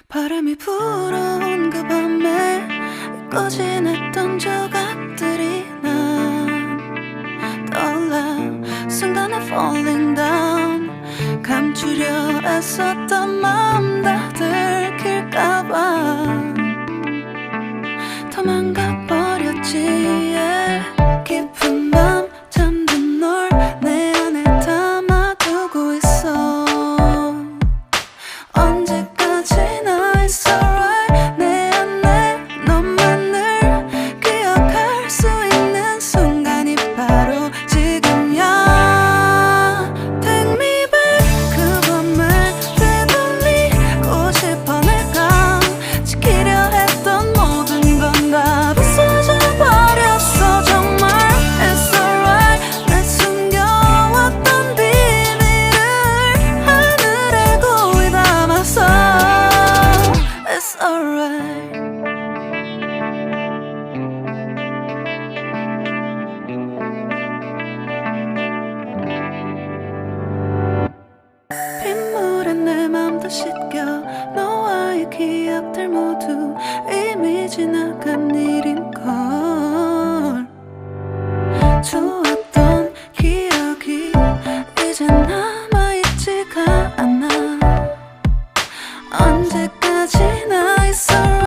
바람이 불어온 그 밤에 잊고 지냈던 조각들이 난 떠올라. 순간에 falling down. 감추려 애썼던 마음 다 들킬까봐 도망가버렸지. yeah. 깊은 밤 잠든 널 내 안에 담아두고 있어. 언제까지나 it's alright. 내 안에 너만을 기억할 수 있는 순간이 바로 지금이야. Take me back. 그 밤을 되돌리고 싶어. 내가 지키려 했던 모든 건 다 부서져 버렸어. 정말 it's alright. 내 숨겨왔던 비밀을 하늘에 고이 담아서 it's alright. 빗물에 내 맘도 씻겨. 너와의 기억들 모두 이미 지나간 일이